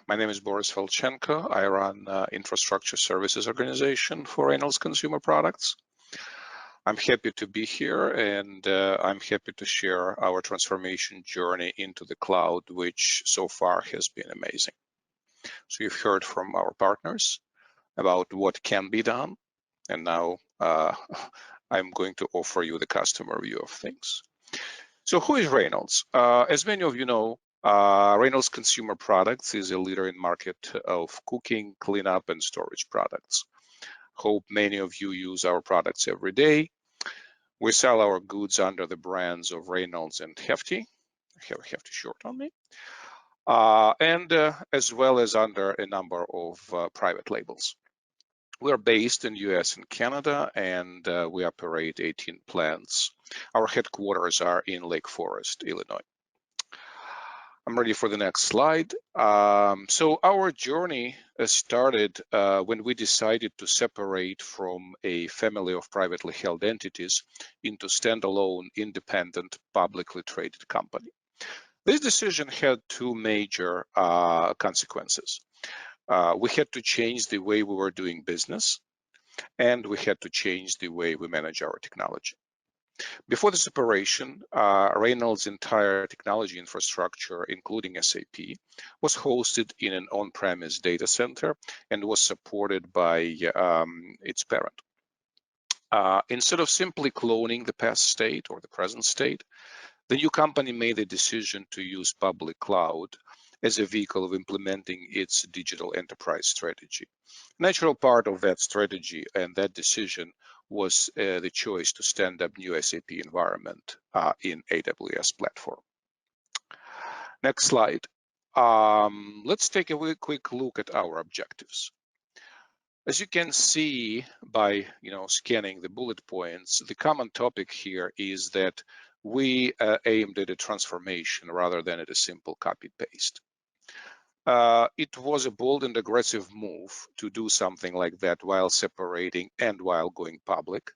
My name is Boris Volchenko. I run Infrastructure Services Organization for Reynolds Consumer Products. I'm happy to be here, and I'm happy to share our transformation journey into the cloud, which so far has been amazing. So you've heard from our partners about what can be done, and now I'm going to offer you the customer view of things. So who is Reynolds? As many of you know, Reynolds Consumer Products is a leader in market of cooking, cleanup, and storage products. Hope many of you use our products every day. We sell our goods under the brands of Reynolds and Hefty. I have a Hefty shirt on me. And as well as under a number of private labels. We are based in US and Canada, and we operate 18 plants. Our headquarters are in Lake Forest, Illinois. I'm ready for the next slide. So our journey started when we decided to separate from a family of privately held entities into standalone, independent, publicly traded company. This decision had two major consequences. We had to change the way we were doing business, and we had to change the way we manage our technology. Before the separation, Reynolds' entire technology infrastructure, including SAP, was hosted in an on-premise data center and was supported by its parent. Instead of simply cloning the past state or the present state, the new company made a decision to use public cloud as a vehicle of implementing its digital enterprise strategy. Natural part of that strategy and that decision was the choice to stand up new SAP environment in AWS platform. Next slide. Let's take a quick look at our objectives. As you can see by scanning the bullet points, the common topic here is that we aimed at a transformation rather than at a simple copy-paste. It was a bold and aggressive move to do something like that while separating and while going public.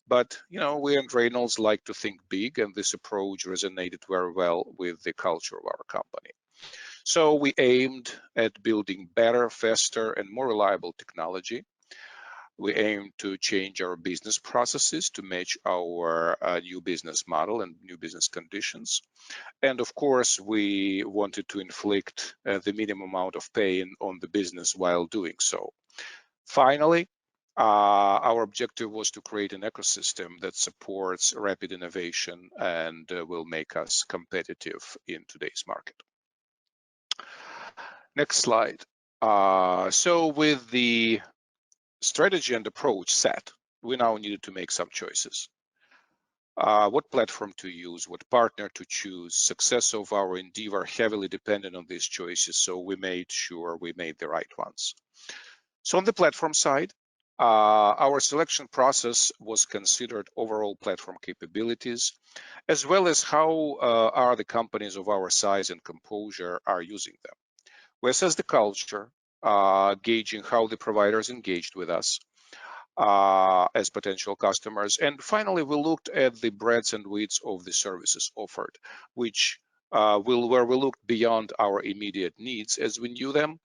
But, we and Reynolds like to think big, and this approach resonated very well with the culture of our company. So we aimed at building better, faster, and more reliable technology. We aimed to change our business processes to match our new business model and new business conditions. And of course, we wanted to inflict the minimum amount of pain on the business while doing so. Finally, our objective was to create an ecosystem that supports rapid innovation and will make us competitive in today's market. Next slide. So with the strategy and approach set, we now needed to make some choices. What platform to use, what partner to choose. Success of our endeavor heavily depended on these choices, so we made sure we made the right ones. So on the platform side, our selection process was considered overall platform capabilities, as well as how are the companies of our size and composure are using them. We assessed the culture, gauging how the providers engaged with us as potential customers. And finally, we looked at the breadth and width of the services offered, which where we looked beyond our immediate needs as we knew them,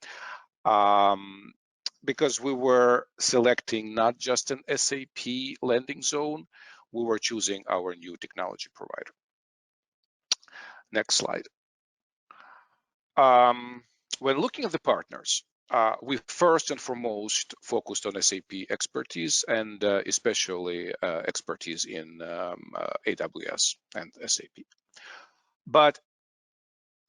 because we were selecting not just an SAP landing zone, we were choosing our new technology provider. Next slide. When looking at the partners, we first and foremost focused on SAP expertise and especially expertise in AWS and SAP. But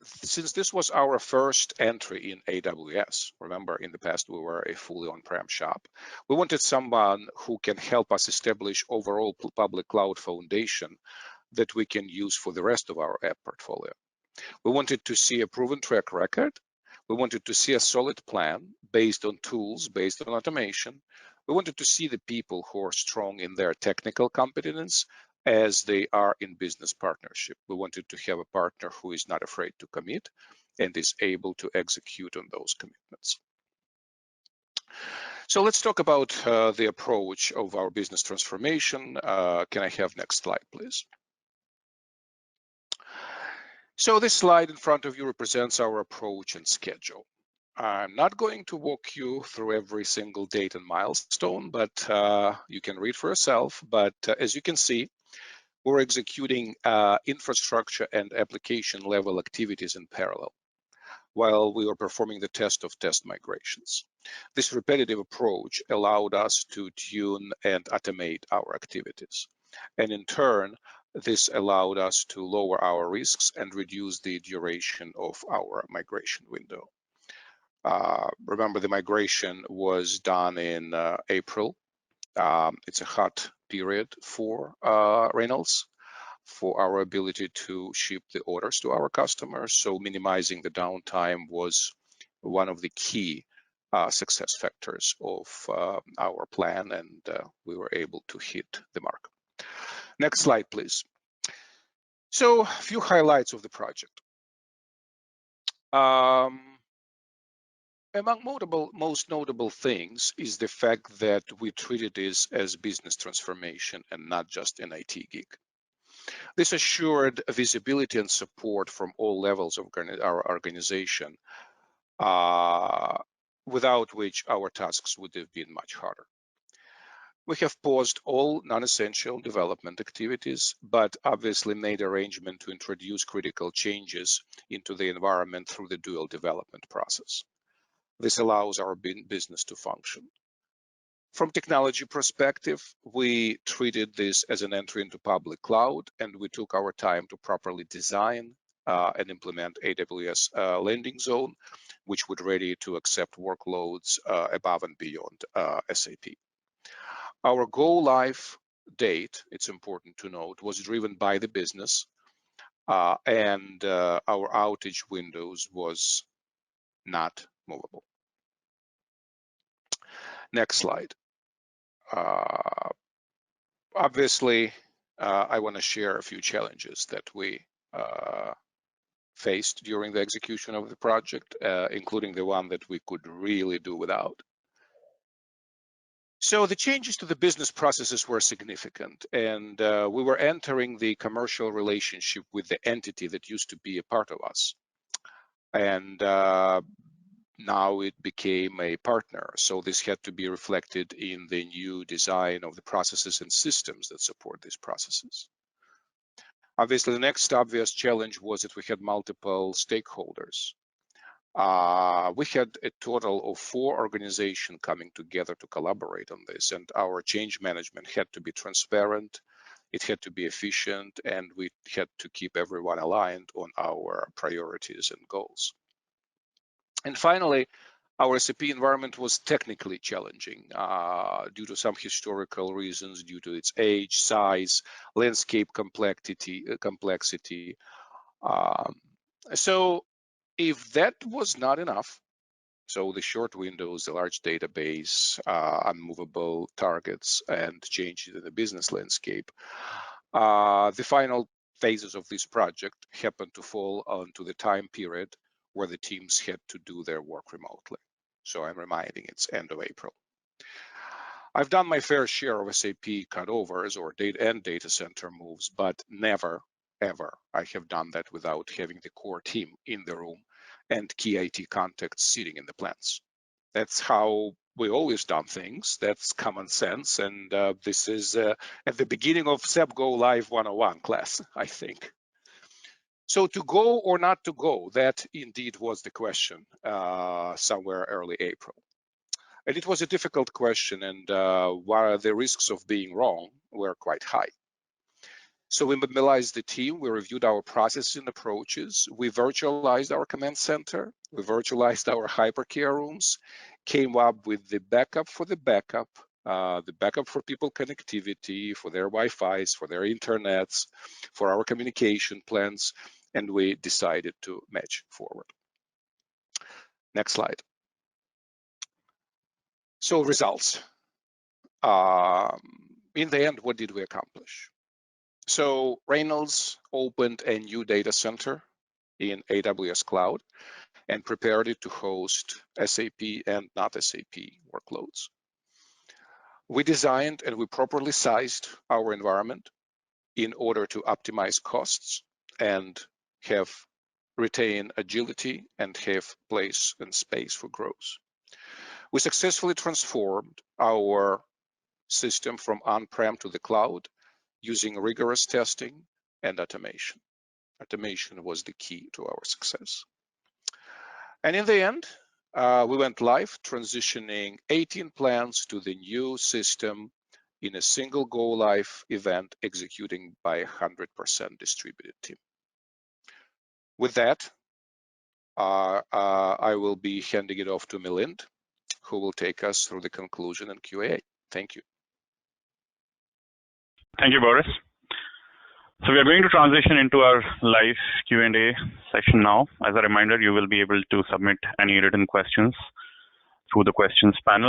since this was our first entry in AWS, remember in the past we were a fully on-prem shop, we wanted someone who can help us establish overall public cloud foundation that we can use for the rest of our app portfolio. We wanted to see a proven track record. We wanted to see a solid plan based on tools, based on automation. We wanted to see the people who are strong in their technical competence as they are in business partnership. We wanted to have a partner who is not afraid to commit and is able to execute on those commitments. So let's talk about the approach of our business transformation. Can I have next slide, please? So this slide in front of you represents our approach and schedule. I'm not going to walk you through every single date and milestone, but you can read for yourself. But as you can see, we're executing infrastructure and application level activities in parallel while we were performing the test of test migrations. This repetitive approach allowed us to tune and automate our activities. And in turn, this allowed us to lower our risks and reduce the duration of our migration window. Remember, the migration was done in April. It's a hot period for Reynolds, for our ability to ship the orders to our customers. So minimizing the downtime was one of the key success factors of our plan, and we were able to hit the mark. Next slide, please. So a few highlights of the project. Among most notable things is the fact that we treated this as business transformation and not just an IT gig. This assured visibility and support from all levels of our organization, without which our tasks would have been much harder. We have paused all non-essential development activities, but obviously made arrangement to introduce critical changes into the environment through the dual development process. This allows our business to function. From technology perspective, we treated this as an entry into public cloud, and we took our time to properly design and implement AWS landing zone, which would ready to accept workloads above and beyond SAP. Our go live date, it's important to note, was driven by the business, and our outage windows was not movable. Next slide. Obviously, I want to share a few challenges that we faced during the execution of the project, including the one that we could really do without. So the changes to the business processes were significant, and we were entering the commercial relationship with the entity that used to be a part of us. And now it became a partner. So this had to be reflected in the new design of the processes and systems that support these processes. Obviously, the next obvious challenge was that we had multiple stakeholders. We had a total of 4 organizations coming together to collaborate on this, and our change management had to be transparent, it had to be efficient, and we had to keep everyone aligned on our priorities and goals. And finally, our SAP environment was technically challenging due to some historical reasons, due to its age, size, landscape complexity. So if that was not enough, so the short windows, the large database, unmovable targets, and changes in the business landscape, the final phases of this project happened to fall onto the time period where the teams had to do their work remotely. So I'm reminding it's end of April. I've done my fair share of SAP cutovers or data center moves, but never, ever I have done that without having the core team in the room and key IT contacts sitting in the plants. That's how we always done things. That's common sense. And this is at the beginning of SAP Go Live 101 class, I think. So to go or not to go, that indeed was the question somewhere early April. And it was a difficult question, and while the risks of being wrong were quite high. So we mobilized the team, we reviewed our processes and approaches, we virtualized our command center, we virtualized our hypercare rooms, came up with the backup for the backup for people connectivity, for their Wi-Fis, for their internets, for our communication plans, and we decided to match forward. Next slide. So results. In the end, what did we accomplish? So Reynolds opened a new data center in AWS Cloud and prepared it to host SAP and not SAP workloads. We designed and we properly sized our environment in order to optimize costs and have retain agility, and have place and space for growth. We successfully transformed our system from on-prem to the cloud using rigorous testing and automation. Automation was the key to our success. And in the end, we went live, transitioning 18 plants to the new system in a single go-live event, executing by 100% distributed team. With that, I will be handing it off to Milind, who will take us through the conclusion and Q&A. Thank you. Thank you, Boris. So we are going to transition into our live Q&A session now. As a reminder, you will be able to submit any written questions through the questions panel.